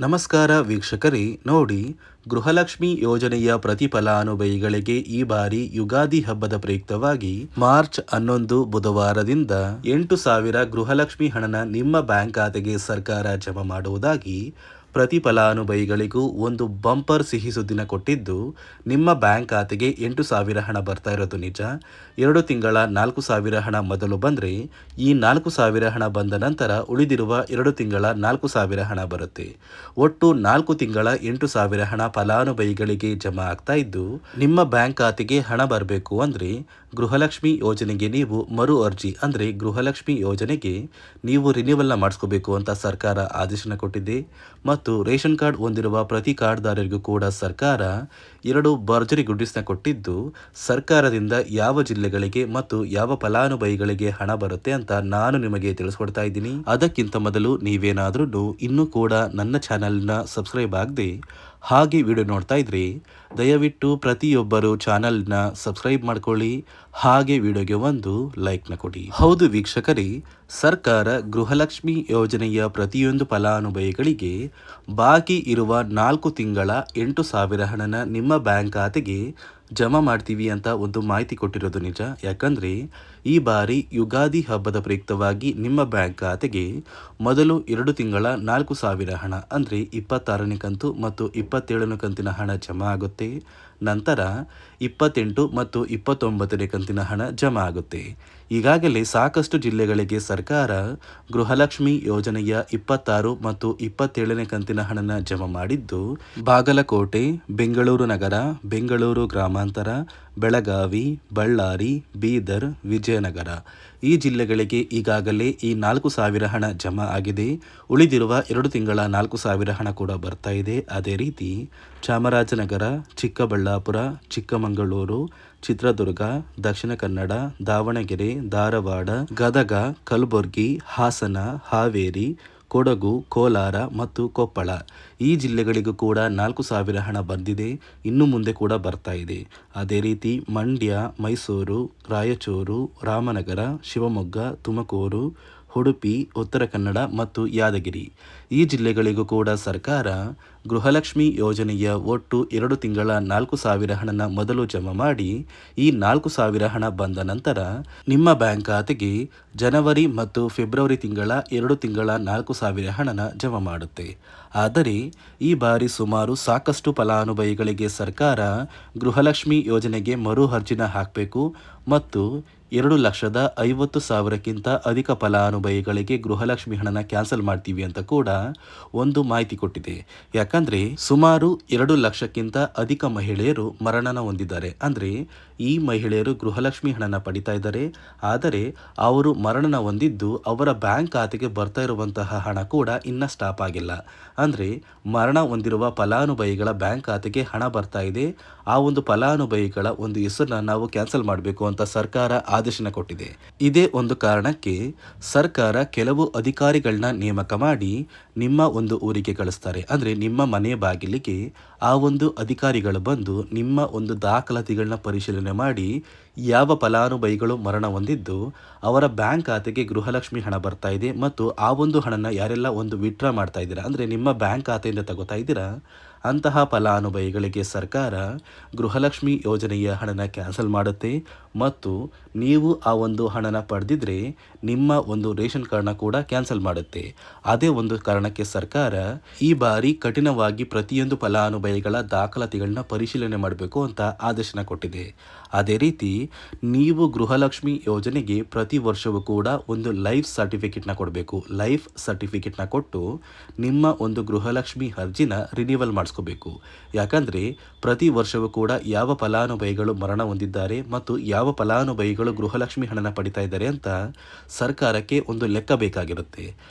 ನಮಸ್ಕಾರ ವೀಕ್ಷಕರೇ, ನೋಡಿ, ಗೃಹಲಕ್ಷ್ಮಿ ಯೋಜನೆಯ ಪ್ರತಿ ಫಲಾನುಭವಿಗಳಿಗೆ ಈ ಬಾರಿ ಯುಗಾದಿ ಹಬ್ಬದ ಪ್ರಯುಕ್ತವಾಗಿ ಮಾರ್ಚ್ 11 ಬುಧವಾರದಿಂದ 8,000 ಗೃಹಲಕ್ಷ್ಮಿ ಹಣನ ನಿಮ್ಮ ಬ್ಯಾಂಕ್ ಖಾತೆಗೆ ಸರ್ಕಾರ ಜಮಾ ಮಾಡುವುದಾಗಿ ಪ್ರತಿ ಫಲಾನುಭವಿಗಳಿಗೂ ಒಂದು ಬಂಪರ್ ಸಿಹಿ ಸುದ್ದಿನ ಕೊಟ್ಟಿದ್ದು, ನಿಮ್ಮ ಬ್ಯಾಂಕ್ ಖಾತೆಗೆ 8,000 ಹಣ ಬರ್ತಾ ಇರೋದು ನಿಜ. 2 ತಿಂಗಳ 4,000 ಹಣ ಮೊದಲು ಬಂದರೆ, ಈ 4,000 ಹಣ ಬಂದ ನಂತರ ಉಳಿದಿರುವ 2 ತಿಂಗಳ 4,000 ಹಣ ಬರುತ್ತೆ. ಒಟ್ಟು 4 ತಿಂಗಳ 8,000 ಹಣ ಫಲಾನುಭವಿಗಳಿಗೆ ಜಮಾ ಆಗ್ತಾ ಇದ್ದು, ನಿಮ್ಮ ಬ್ಯಾಂಕ್ ಖಾತೆಗೆ ಹಣ ಬರಬೇಕು ಅಂದರೆ ಗೃಹಲಕ್ಷ್ಮಿ ಯೋಜನೆಗೆ ನೀವು ಮರು ಅರ್ಜಿ ಅಂದರೆ ಗೃಹಲಕ್ಷ್ಮಿ ಯೋಜನೆಗೆ ನೀವು ರಿನ್ಯೂವಲ್ನ ಮಾಡಿಸ್ಕೋಬೇಕು ಅಂತ ಸರ್ಕಾರ ಆದೇಶನ ಕೊಟ್ಟಿದೆ. ಮತ್ತು ರೇಷನ್ ಕಾರ್ಡ್ ಹೊಂದಿರುವ ಪ್ರತಿ ಕಾರ್ಡ್ದಾರರಿಗೂ ಕೂಡ ಸರ್ಕಾರ 2 ಭರ್ಜರಿ ಗುಡ್ಡಿಸ್ನ ಕೊಟ್ಟಿದ್ದು, ಸರ್ಕಾರದಿಂದ ಯಾವ ಜಿಲ್ಲೆಗಳಿಗೆ ಮತ್ತು ಯಾವ ಫಲಾನುಭವಿಗಳಿಗೆ ಹಣ ಬರುತ್ತೆ ಅಂತ ನಾನು ನಿಮಗೆ ತಿಳಿಸ್ಕೊಡ್ತಾ ಇದ್ದೀನಿ. ಅದಕ್ಕಿಂತ ಮೊದಲು ನೀವೇನಾದ್ರೂ ಇನ್ನೂ ಕೂಡ ನನ್ನ ಚಾನಲ್ನ ಸಬ್ಸ್ಕ್ರೈಬ್ ಆಗದೆ ಹಾಗೆ ವಿಡಿಯೋ ನೋಡ್ತಾ ಇದ್ರೆ ದಯವಿಟ್ಟು ಪ್ರತಿಯೊಬ್ಬರು ಚಾನಲ್ನ ಸಬ್ಸ್ಕ್ರೈಬ್ ಮಾಡ್ಕೊಳ್ಳಿ, ಹಾಗೆ ವಿಡಿಯೋಗೆ ಒಂದು ಲೈಕ್ನ ಕೊಡಿ. ಹೌದು ವೀಕ್ಷಕರೇ, ಸರ್ಕಾರ ಗೃಹಲಕ್ಷ್ಮಿ ಯೋಜನೆಯ ಪ್ರತಿಯೊಂದು ಫಲಾನುಭವಿಗಳಿಗೆ ಬಾಕಿ ಇರುವ 4 ತಿಂಗಳ 8,000 ಹಣನ ನಿಮ್ಮ ಬ್ಯಾಂಕ್ ಖಾತೆಗೆ ಜಮಾ ಮಾಡ್ತೀವಿ ಅಂತ ಒಂದು ಮಾಹಿತಿ ಕೊಟ್ಟಿರೋದು ನಿಜ. ಯಾಕಂದರೆ ಈ ಬಾರಿ ಯುಗಾದಿ ಹಬ್ಬದ ಪ್ರಯುಕ್ತವಾಗಿ ನಿಮ್ಮ ಬ್ಯಾಂಕ್ ಖಾತೆಗೆ ಮೊದಲು 2 ತಿಂಗಳ 4,000 ಹಣ ಅಂದರೆ 26ನೇ ಕಂತು ಮತ್ತು 27ನೇ ಕಂತಿನ ಹಣ ಜಮಾ ಆಗುತ್ತೆ. ನಂತರ 28 ಮತ್ತು 29ನೇ ಕಂತಿನ ಹಣ ಜಮಾ ಆಗುತ್ತೆ. ಈಗಾಗಲೇ ಸಾಕಷ್ಟು ಜಿಲ್ಲೆಗಳಿಗೆ ಸರ್ಕಾರ ಗೃಹಲಕ್ಷ್ಮಿ ಯೋಜನೆಯ 26 ಮತ್ತು 27ನೇ ಕಂತಿನ ಹಣನ ಜಮಾ ಮಾಡಿದ್ದು, ಬಾಗಲಕೋಟೆ, ಬೆಂಗಳೂರು ನಗರ, ಬೆಂಗಳೂರು ಗ್ರಾಮಾಂತರ, ಬೆಳಗಾವಿ, ಬಳ್ಳಾರಿ, ಬೀದರ್, ವಿಜಯನಗರ ಈ ಜಿಲ್ಲೆಗಳಿಗೆ ಈಗಾಗಲೇ ಈ 4,000 ಹಣ ಜಮಾ ಆಗಿದೆ. ಉಳಿದಿರುವ 2 ತಿಂಗಳ 4,000 ಹಣ ಕೂಡ ಬರ್ತಾ ಇದೆ. ಅದೇ ರೀತಿ ಚಾಮರಾಜನಗರ, ಚಿಕ್ಕಬಳ್ಳಾಪುರ, ಚಿಕ್ಕಮಗಳೂರು, ಚಿತ್ರದುರ್ಗ, ದಕ್ಷಿಣ ಕನ್ನಡ, ದಾವಣಗೆರೆ, ಧಾರವಾಡ, ಗದಗ, ಕಲಬುರಗಿ, ಹಾಸನ, ಹಾವೇರಿ, ಕೊಡಗು, ಕೋಲಾರ ಮತ್ತು ಕೊಪ್ಪಳ ಈ ಜಿಲ್ಲೆಗಳಿಗೂ ಕೂಡ 4,000 ಹಣ ಬಂದಿದೆ. ಇನ್ನು ಮುಂದೆ ಕೂಡ ಬರ್ತಾ ಇದೆ. ಅದೇ ರೀತಿ ಮಂಡ್ಯ, ಮೈಸೂರು, ರಾಯಚೂರು, ರಾಮನಗರ, ಶಿವಮೊಗ್ಗ, ತುಮಕೂರು, ಉಡುಪಿ, ಉತ್ತರ ಕನ್ನಡ ಮತ್ತು ಯಾದಗಿರಿ ಈ ಜಿಲ್ಲೆಗಳಿಗೂ ಕೂಡ ಸರ್ಕಾರ ಗೃಹಲಕ್ಷ್ಮಿ ಯೋಜನೆಯ ಒಟ್ಟು 2 ತಿಂಗಳ 4,000 ಹಣನ ಮೊದಲು ಜಮಾ ಮಾಡಿ, ಈ 4,000 ಹಣ ಬಂದ ನಂತರ ನಿಮ್ಮ ಬ್ಯಾಂಕ್ ಖಾತೆಗೆ ಜನವರಿ ಮತ್ತು ಫೆಬ್ರವರಿ ತಿಂಗಳ 2 ತಿಂಗಳ 4,000 ಹಣನ ಜಮಾ ಮಾಡುತ್ತೆ. ಆದರೆ ಈ ಬಾರಿ ಸುಮಾರು ಸಾಕಷ್ಟು ಫಲಾನುಭವಿಗಳಿಗೆ ಸರ್ಕಾರ ಗೃಹಲಕ್ಷ್ಮಿ ಯೋಜನೆಗೆ ಮರು ಅರ್ಜಿನ ಹಾಕಬೇಕು ಮತ್ತು 2,50,000ಕ್ಕಿಂತ ಅಧಿಕ ಫಲಾನುಭವಿಗಳಿಗೆ ಗೃಹಲಕ್ಷ್ಮಿ ಹಣನ ಕ್ಯಾನ್ಸಲ್ ಮಾಡ್ತೀವಿ ಅಂತ ಕೂಡ ಒಂದು ಮಾಹಿತಿ ಕೊಟ್ಟಿದೆ. ಯಾಕಂದರೆ ಸುಮಾರು 2 ಲಕ್ಷಕ್ಕಿಂತ ಅಧಿಕ ಮಹಿಳೆಯರು ಮರಣನ ಹೊಂದಿದ್ದಾರೆ. ಅಂದರೆ ಈ ಮಹಿಳೆಯರು ಗೃಹಲಕ್ಷ್ಮಿ ಹಣನ ಪಡಿತಾ ಇದ್ದಾರೆ, ಆದರೆ ಅವರು ಮರಣನ ಹೊಂದಿದ್ದು ಅವರ ಬ್ಯಾಂಕ್ ಖಾತೆಗೆ ಬರ್ತಾ ಇರುವಂತಹ ಹಣ ಕೂಡ ಇನ್ನೂ ಸ್ಟಾಪ್ ಆಗಿಲ್ಲ. ಅಂದರೆ ಮರಣ ಹೊಂದಿರುವ ಫಲಾನುಭವಿಗಳ ಬ್ಯಾಂಕ್ ಖಾತೆಗೆ ಹಣ ಬರ್ತಾ ಇದೆ, ಆ ಒಂದು ಫಲಾನುಭವಿಗಳ ಒಂದು ಹೆಸರನ್ನ ನಾವು ಕ್ಯಾನ್ಸಲ್ ಮಾಡಬೇಕು ಅಂತ ಸರ್ಕಾರ ಆದೇಶನ ಕೊಟ್ಟಿದೆ. ಇದೇ ಒಂದು ಕಾರಣಕ್ಕೆ ಸರ್ಕಾರ ಕೆಲವು ಅಧಿಕಾರಿಗಳನ್ನ ನೇಮಕ ಮಾಡಿ ನಿಮ್ಮ ಒಂದು ಊರಿಗೆ ಕಳಿಸ್ತಾರೆ. ಅಂದರೆ ನಿಮ್ಮ ಮನೆ ಬಾಗಿಲಿಗೆ ಆ ಒಂದು ಅಧಿಕಾರಿಗಳು ಬಂದು ನಿಮ್ಮ ಒಂದು ದಾಖಲಾತಿಗಳನ್ನ ಪರಿಶೀಲನೆ ಮಾಡಿ ಯಾವ ಫಲಾನುಭವಿಗಳು ಮರಣ ಹೊಂದಿದ್ದು ಅವರ ಬ್ಯಾಂಕ್ ಖಾತೆಗೆ ಗೃಹಲಕ್ಷ್ಮಿ ಹಣ ಬರ್ತಾ ಇದೆ ಮತ್ತು ಆ ಒಂದು ಹಣನ ಯಾರೆಲ್ಲ ಒಂದು ವಿತ್ಡ್ರಾ ಮಾಡ್ತಾ ಇದ್ದೀರಾ ಅಂದರೆ ನಿಮ್ಮ ಬ್ಯಾಂಕ್ ಖಾತೆಯಿಂದ ತಗೋತಾ ಇದ್ದೀರಾ ಅಂತಹ ಫಲಾನುಭವಿಗಳಿಗೆ ಸರ್ಕಾರ ಗೃಹಲಕ್ಷ್ಮಿ ಯೋಜನೆಯ ಹಣನ ಕ್ಯಾನ್ಸಲ್ ಮಾಡುತ್ತೆ ಮತ್ತು ನೀವು ಆ ಒಂದು ಹಣನ ಪಡೆದಿದ್ರೆ ನಿಮ್ಮ ಒಂದು ರೇಷನ್ ಕಾರ್ಡ್ನ ಕೂಡ ಕ್ಯಾನ್ಸಲ್ ಮಾಡುತ್ತೆ. ಅದೇ ಒಂದು ಕಾರಣಕ್ಕೆ ಸರ್ಕಾರ ಈ ಬಾರಿ ಕಠಿಣವಾಗಿ ಪ್ರತಿಯೊಂದು ಫಲಾನುಭವಿಗಳ ದಾಖಲಾತಿಗಳನ್ನ ಪರಿಶೀಲನೆ ಮಾಡಬೇಕು ಅಂತ ಆದೇಶನ ಕೊಟ್ಟಿದೆ. ಅದೇ ರೀತಿ ನೀವು ಗೃಹಲಕ್ಷ್ಮಿ ಯೋಜನೆಗೆ ಪ್ರತಿ ವರ್ಷವೂ ಕೂಡ ಒಂದು ಲೈಫ್ ಸರ್ಟಿಫಿಕೇಟ್ನ ಕೊಡಬೇಕು. ಲೈಫ್ ಸರ್ಟಿಫಿಕೇಟ್ನ ಕೊಟ್ಟು ನಿಮ್ಮ ಒಂದು ಗೃಹಲಕ್ಷ್ಮಿ ಅರ್ಜಿನ ರಿನ್ಯೂವಲ್ ಮಾಡಿಸ್ಕೋಬೇಕು. ಯಾಕಂದರೆ ಪ್ರತಿ ವರ್ಷವೂ ಕೂಡ ಯಾವ ಫಲಾನುಭವಿಗಳು ಮರಣ ಹೊಂದಿದ್ದಾರೆ ಮತ್ತು ಯಾವ ಫಲಾನುಭವಿಗಳು ಗೃಹಲಕ್ಷ್ಮಿ ಹಣನ ಪಡಿತಾ ಇದ್ದಾರೆ ಅಂತ ಸರ್ಕಾರಕ್ಕೆ ಒಂದು ಲೆಕ್ಕ ಬೇಕಾಗಿರುತ್ತೆ.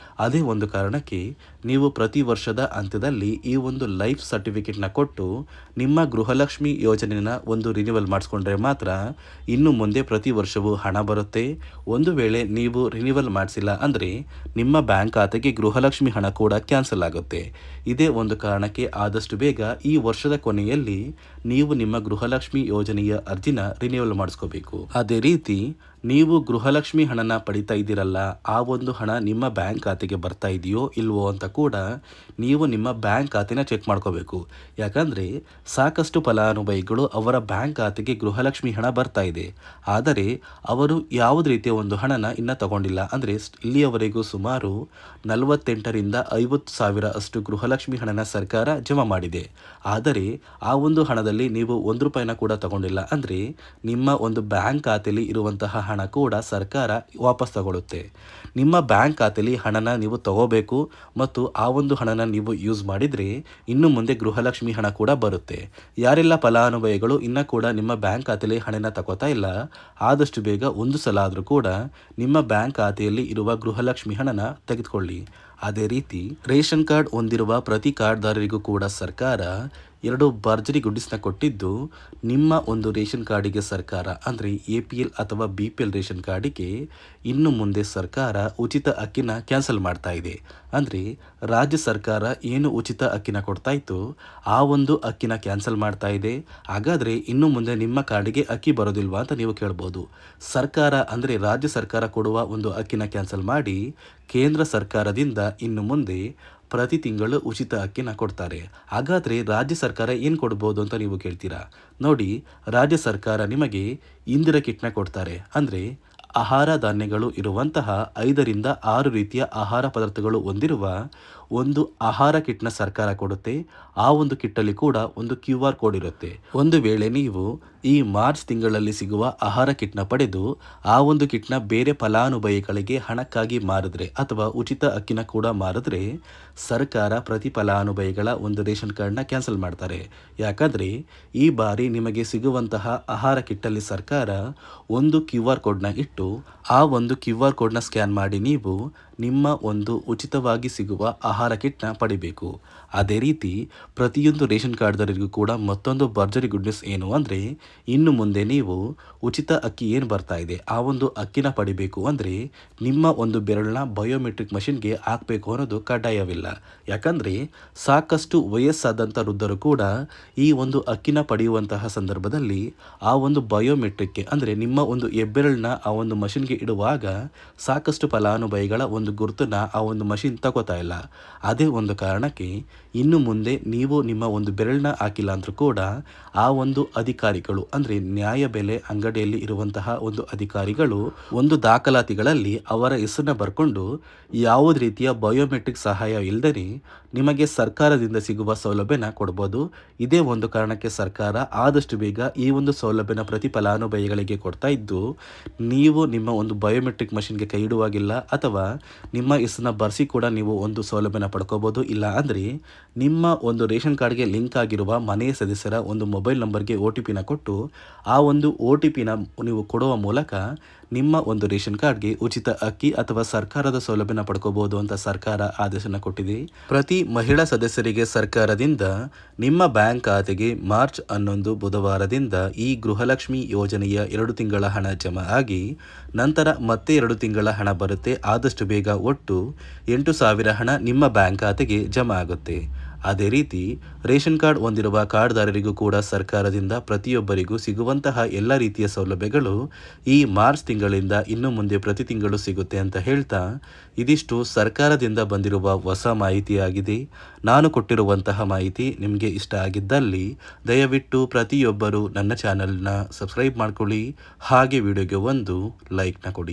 ಅದೇ ಒಂದು ಕಾರಣಕ್ಕೆ ನೀವು ಪ್ರತಿ ವರ್ಷದ ಅಂತ್ಯದಲ್ಲಿ ಈ ಒಂದು ಲೈಫ್ ಸರ್ಟಿಫಿಕೇಟ್ನ ಕೊಟ್ಟು ನಿಮ್ಮ ಗೃಹಲಕ್ಷ್ಮಿ ಯೋಜನೆನ ಒಂದು ರಿನ್ಯೂವಲ್ ಮಾಡಿಸ್ಕೊಂಡ್ರೆ ಮಾತ್ರ ಇನ್ನು ಮುಂದೆ ಪ್ರತಿ ವರ್ಷವೂ ಹಣ ಬರುತ್ತೆ. ಒಂದು ವೇಳೆ ನೀವು ರಿನ್ಯೂವಲ್ ಮಾಡಿಸಿಲ್ಲ ಅಂದರೆ ನಿಮ್ಮ ಬ್ಯಾಂಕ್ ಖಾತೆಗೆ ಗೃಹಲಕ್ಷ್ಮಿ ಹಣ ಕೂಡ ಕ್ಯಾನ್ಸಲ್ ಆಗುತ್ತೆ. ಇದೇ ಒಂದು ಕಾರಣಕ್ಕೆ ಆದಷ್ಟು ಬೇಗ ಈ ವರ್ಷದ ಕೊನೆಯಲ್ಲಿ ನೀವು ನಿಮ್ಮ ಗೃಹಲಕ್ಷ್ಮಿ ಯೋಜನೆಯ ಅರ್ಜಿನ ರಿನ್ಯೂವಲ್ ಮಾಡಿಸ್ಕೋಬೇಕು. ಅದೇ ರೀತಿ ನೀವು ಗೃಹಲಕ್ಷ್ಮಿ ಹಣನ ಪಡಿತಾ ಇದ್ದೀರಲ್ಲ, ಆ ಒಂದು ಹಣ ನಿಮ್ಮ ಬ್ಯಾಂಕ್ ಖಾತೆಗೆ ಬರ್ತಾ ಇದೆಯೋ ಇಲ್ವೋ ಅಂತ ಕೂಡ ನೀವು ನಿಮ್ಮ ಬ್ಯಾಂಕ್ ಖಾತೆನ ಚೆಕ್ ಮಾಡ್ಕೋಬೇಕು. ಯಾಕಂದರೆ ಸಾಕಷ್ಟು ಫಲಾನುಭವಿಗಳು ಅವರ ಬ್ಯಾಂಕ್ ಖಾತೆಗೆ ಗೃಹಲಕ್ಷ್ಮಿ ಹಣ ಬರ್ತಾ ಇದೆ, ಆದರೆ ಅವರು ಯಾವುದೇ ರೀತಿಯ ಒಂದು ಹಣನ ಇನ್ನೂ ತಗೊಂಡಿಲ್ಲ. ಅಂದರೆ ಇಲ್ಲಿಯವರೆಗೂ ಸುಮಾರು 48ರಿಂದ 50 ಸಾವಿರ ಅಷ್ಟು ಗೃಹಲಕ್ಷ್ಮಿ ಹಣನ ಸರ್ಕಾರ ಜಮಾ ಮಾಡಿದೆ. ಆದರೆ ಆ ಒಂದು ಹಣದಲ್ಲಿ ನೀವು ₹1 ಕೂಡ ತಗೊಂಡಿಲ್ಲ. ಅಂದರೆ ನಿಮ್ಮ ಒಂದು ಬ್ಯಾಂಕ್ ಖಾತೆಯಲ್ಲಿ ಇರುವಂತಹ ಹಣ ಕೂಡ ಸರ್ಕಾರ ವಾಪಸ್ ತಗೊಳ್ಳುತ್ತೆ. ನಿಮ್ಮ ಬ್ಯಾಂಕ್ ಖಾತೆಯಲ್ಲಿ ಹಣನ ನೀವು ತಗೋಬೇಕು ಮತ್ತು ಆ ಒಂದು ಹಣನ ನೀವು ಯೂಸ್ ಮಾಡಿದರೆ ಇನ್ನು ಮುಂದೆ ಗೃಹಲಕ್ಷ್ಮಿ ಹಣ ಕೂಡ ಬರುತ್ತೆ. ಯಾರೆಲ್ಲ ಫಲಾನುಭವಿಗಳು ಇನ್ನೂ ಕೂಡ ನಿಮ್ಮ ಬ್ಯಾಂಕ್ ಖಾತೆಯಲ್ಲಿ ಹಣನ ತಗೋತಾ ಇಲ್ಲ, ಆದಷ್ಟು ಬೇಗ ಒಂದು ಸಲ ಆದರೂ ಕೂಡ ನಿಮ್ಮ ಬ್ಯಾಂಕ್ ಖಾತೆಯಲ್ಲಿ ಇರುವ ಗೃಹಲಕ್ಷ್ಮಿ ಹಣನ ತೆಗೆದುಕೊಳ್ಳಿ. ಅದೇ ರೀತಿ ರೇಷನ್ ಕಾರ್ಡ್ ಹೊಂದಿರುವ ಪ್ರತಿ ಕಾರ್ಡ್ದಾರರಿಗೂ ಕೂಡ ಸರ್ಕಾರ 2 ಭರ್ಜರಿ ಗುಡ್ಡಿಸ್ನ ಕೊಟ್ಟಿದ್ದು, ನಿಮ್ಮ ಒಂದು ರೇಷನ್ ಕಾರ್ಡಿಗೆ ಸರ್ಕಾರ ಅಂದರೆ APL ಅಥವಾ BPL ರೇಷನ್ ಕಾರ್ಡಿಗೆ ಇನ್ನು ಮುಂದೆ ಸರ್ಕಾರ ಉಚಿತ ಅಕ್ಕಿನ ಕ್ಯಾನ್ಸಲ್ ಮಾಡ್ತಾ ಇದೆ. ಅಂದರೆ ರಾಜ್ಯ ಸರ್ಕಾರ ಏನು ಉಚಿತ ಅಕ್ಕಿನ ಕೊಡ್ತಾ ಇತ್ತು ಆ ಒಂದು ಅಕ್ಕಿನ ಕ್ಯಾನ್ಸಲ್ ಮಾಡ್ತಾ ಇದೆ. ಹಾಗಾದರೆ ಇನ್ನು ಮುಂದೆ ನಿಮ್ಮ ಕಾರ್ಡಿಗೆ ಅಕ್ಕಿ ಬರೋದಿಲ್ವಾ ಅಂತ ನೀವು ಕೇಳ್ಬೋದು. ಸರ್ಕಾರ ಅಂದರೆ ರಾಜ್ಯ ಸರ್ಕಾರ ಕೊಡುವ ಒಂದು ಅಕ್ಕಿನ ಕ್ಯಾನ್ಸಲ್ ಮಾಡಿ ಕೇಂದ್ರ ಸರ್ಕಾರದಿಂದ ಇನ್ನು ಮುಂದೆ ಪ್ರತಿ ತಿಂಗಳು ಉಚಿತ ಅಕ್ಕಿನ ಕೊಡ್ತಾರೆ. ಹಾಗಾದರೆ ರಾಜ್ಯ ಸರ್ಕಾರ ಏನು ಕೊಡ್ಬೋದು ಅಂತ ನೀವು ಕೇಳ್ತೀರಾ. ನೋಡಿ, ರಾಜ್ಯ ಸರ್ಕಾರ ನಿಮಗೆ ಇಂದಿರಾ ಕಿಟ್ನ ಕೊಡ್ತಾರೆ. ಅಂದರೆ ಆಹಾರ ಧಾನ್ಯಗಳು ಇರುವಂತಹ 5ರಿಂದ 6 ರೀತಿಯ ಆಹಾರ ಪದಾರ್ಥಗಳು ಹೊಂದಿರುವ ಒಂದು ಆಹಾರ ಕಿಟ್ನ ಸರ್ಕಾರ ಕೊಡುತ್ತೆ. ಆ ಒಂದು ಕಿಟ್ಟಲ್ಲಿ ಕೂಡ ಒಂದು QR ಕೋಡ್ ಇರುತ್ತೆ. ಒಂದು ವೇಳೆ ನೀವು ಈ ಮಾರ್ಚ್ ತಿಂಗಳಲ್ಲಿ ಸಿಗುವ ಆಹಾರ ಕಿಟ್ನ ಪಡೆದು ಆ ಒಂದು ಕಿಟ್ನ ಬೇರೆ ಫಲಾನುಭವಿಗಳಿಗೆ ಹಣಕ್ಕಾಗಿ ಮಾರಿದ್ರೆ ಅಥವಾ ಉಚಿತ ಅಕ್ಕಿನ ಕೂಡ ಮಾರಿದ್ರೆ ಸರ್ಕಾರ ಪ್ರತಿ ಫಲಾನುಭವಿಗಳ ಒಂದು ರೇಷನ್ ಕಾರ್ಡ್ನ ಕ್ಯಾನ್ಸಲ್ ಮಾಡ್ತಾರೆ. ಯಾಕಂದರೆ ಈ ಬಾರಿ ನಿಮಗೆ ಸಿಗುವಂತಹ ಆಹಾರ ಕಿಟ್ಟಲ್ಲಿ ಸರ್ಕಾರ ಒಂದು QR ಕೋಡ್ನ ಇಟ್ಟು ಆ ಒಂದು QR ಕೋಡ್ನ ಸ್ಕ್ಯಾನ್ ಮಾಡಿ ನೀವು ನಿಮ್ಮ ಒಂದು ಉಚಿತವಾಗಿ ಸಿಗುವ ಆಹಾರ ಕಿಟ್ನ ಪಡಿಬೇಕು. ಅದೇ ರೀತಿ ಪ್ರತಿಯೊಂದು ರೇಷನ್ ಕಾರ್ಡ್ದಾರರಿಗೂ ಕೂಡ ಮತ್ತೊಂದು ಭರ್ಜರಿ ಗುಡ್ ನ್ಯೂಸ್ ಏನು ಅಂದರೆ, ಇನ್ನು ಮುಂದೆ ನೀವು ಉಚಿತ ಅಕ್ಕಿ ಏನು ಬರ್ತಾ ಇದೆ ಆ ಒಂದು ಅಕ್ಕಿನ ಪಡಿಬೇಕು ಅಂದರೆ ನಿಮ್ಮ ಒಂದು ಬೆರಳನ್ನ ಬಯೋಮೆಟ್ರಿಕ್ ಮಷಿನ್ಗೆ ಹಾಕಬೇಕು ಅನ್ನೋದು ಕಡ್ಡಾಯವಿಲ್ಲ. ಯಾಕಂದರೆ ಸಾಕಷ್ಟು ವಯಸ್ಸಾದಂಥ ವೃದ್ಧರು ಕೂಡ ಈ ಒಂದು ಅಕ್ಕಿನ ಪಡೆಯುವಂತಹ ಸಂದರ್ಭದಲ್ಲಿ ಆ ಒಂದು ಬಯೋಮೆಟ್ರಿಕ್ಗೆ ಅಂದರೆ ನಿಮ್ಮ ಒಂದು ಹೆಬ್ಬೆರಳನ್ನ ಆ ಒಂದು ಮಷಿನ್ಗೆ ಇಡುವಾಗ ಸಾಕಷ್ಟು ಫಲಾನುಭವಿಗಳ ಒಂದು ಗುರುತನ್ನ ಆ ಒಂದು ಮಷಿನ್ ತಗೋತಾ ಇಲ್ಲ. ಅದೇ ಒಂದು ಕಾರಣಕ್ಕೆ ಇನ್ನು ಮುಂದೆ ನೀವು ನಿಮ್ಮ ಒಂದು ಬೆರಳನ್ನ ಹಾಕಿಲ್ಲ ಅಂದರೂ ಕೂಡ ಆ ಒಂದು ಅಧಿಕಾರಿಗಳು ಅಂದರೆ ನ್ಯಾಯಬೆಲೆ ಅಂಗಡಿಯಲ್ಲಿ ಇರುವಂತಹ ಒಂದು ಅಧಿಕಾರಿಗಳು ಒಂದು ದಾಖಲಾತಿಗಳಲ್ಲಿ ಅವರ ಹೆಸರನ್ನ ಬರ್ಕೊಂಡು ಯಾವುದೇ ರೀತಿಯ ಬಯೋಮೆಟ್ರಿಕ್ ಸಹಾಯ ಇಲ್ಲದೇ ನಿಮಗೆ ಸರ್ಕಾರದಿಂದ ಸಿಗುವ ಸೌಲಭ್ಯನ ಕೊಡ್ಬೋದು. ಇದೇ ಒಂದು ಕಾರಣಕ್ಕೆ ಸರ್ಕಾರ ಆದಷ್ಟು ಬೇಗ ಈ ಒಂದು ಸೌಲಭ್ಯನ ಪ್ರತಿ ಫಲಾನುಭವಿಗಳಿಗೆ ಕೊಡ್ತಾ ಇದ್ದು, ನೀವು ನಿಮ್ಮ ಒಂದು ಬಯೋಮೆಟ್ರಿಕ್ ಮಷಿನ್ಗೆ ಕೈ ಇಡುವಾಗಿಲ್ಲ ಅಥವಾ ನಿಮ್ಮ ಹೆಸರನ್ನ ಬರೆಸಿ ಕೂಡ ನೀವು ಒಂದು ಸೌಲಭ್ಯನ ಪಡ್ಕೋಬೋದು. ಇಲ್ಲ ಅಂದರೆ ನಿಮ್ಮ ಒಂದು ರೇಷನ್ ಕಾರ್ಡ್ಗೆ ಲಿಂಕ್ ಆಗಿರುವ ಮನೆಯ ಸದಸ್ಯರ ಒಂದು ಮೊಬೈಲ್ ನಂಬರ್ಗೆ OTPನ ಕೊಟ್ಟು ಆ ಒಂದು OTPನ ನೀವು ಕೊಡುವ ಮೂಲಕ ನಿಮ್ಮ ಒಂದು ರೇಷನ್ ಕಾರ್ಡ್ಗೆ ಉಚಿತ ಅಕ್ಕಿ ಅಥವಾ ಸರ್ಕಾರದ ಸೌಲಭ್ಯನ ಪಡ್ಕೋಬಹುದು ಅಂತ ಸರ್ಕಾರ ಆದೇಶನ ಕೊಟ್ಟಿದೆ. ಪ್ರತಿ ಮಹಿಳಾ ಸದಸ್ಯರಿಗೆ ಸರ್ಕಾರದಿಂದ ನಿಮ್ಮ ಬ್ಯಾಂಕ್ ಖಾತೆಗೆ ಮಾರ್ಚ್ 11 ಬುಧವಾರದಿಂದ ಈ ಗೃಹಲಕ್ಷ್ಮಿ ಯೋಜನೆಯ 2 ತಿಂಗಳ ಹಣ ಜಮಾ ಆಗಿ ನಂತರ ಮತ್ತೆ 2 ತಿಂಗಳ ಹಣ ಬರುತ್ತೆ. ಆದಷ್ಟು ಬೇಗ ಒಟ್ಟು 8,000 ಹಣ ನಿಮ್ಮ ಬ್ಯಾಂಕ್ ಖಾತೆಗೆ ಜಮಾ ಆಗುತ್ತೆ. ಅದೇ ರೀತಿ ರೇಷನ್ ಕಾರ್ಡ್ ಹೊಂದಿರುವ ಕಾರ್ಡ್ದಾರರಿಗೂ ಕೂಡ ಸರ್ಕಾರದಿಂದ ಪ್ರತಿಯೊಬ್ಬರಿಗೂ ಸಿಗುವಂತಹ ಎಲ್ಲ ರೀತಿಯ ಸೌಲಭ್ಯಗಳು ಈ ಮಾರ್ಚ್ ತಿಂಗಳಿಂದ ಇನ್ನು ಮುಂದೆ ಪ್ರತಿ ತಿಂಗಳು ಸಿಗುತ್ತೆ ಅಂತ ಹೇಳ್ತಾ, ಇದಿಷ್ಟು ಸರ್ಕಾರದಿಂದ ಬಂದಿರುವ ಹೊಸ ಮಾಹಿತಿಯಾಗಿದೆ. ನಾನು ಕೊಟ್ಟಿರುವಂತಹ ಮಾಹಿತಿ ನಿಮಗೆ ಇಷ್ಟ ಆಗಿದ್ದಲ್ಲಿ ದಯವಿಟ್ಟು ಪ್ರತಿಯೊಬ್ಬರು ನನ್ನ ಚಾನಲ್ನ ಸಬ್ಸ್ಕ್ರೈಬ್ ಮಾಡ್ಕೊಳ್ಳಿ, ಹಾಗೆ ವಿಡಿಯೋಗೆ ಒಂದು ಲೈಕ್ನ ಕೊಡಿ.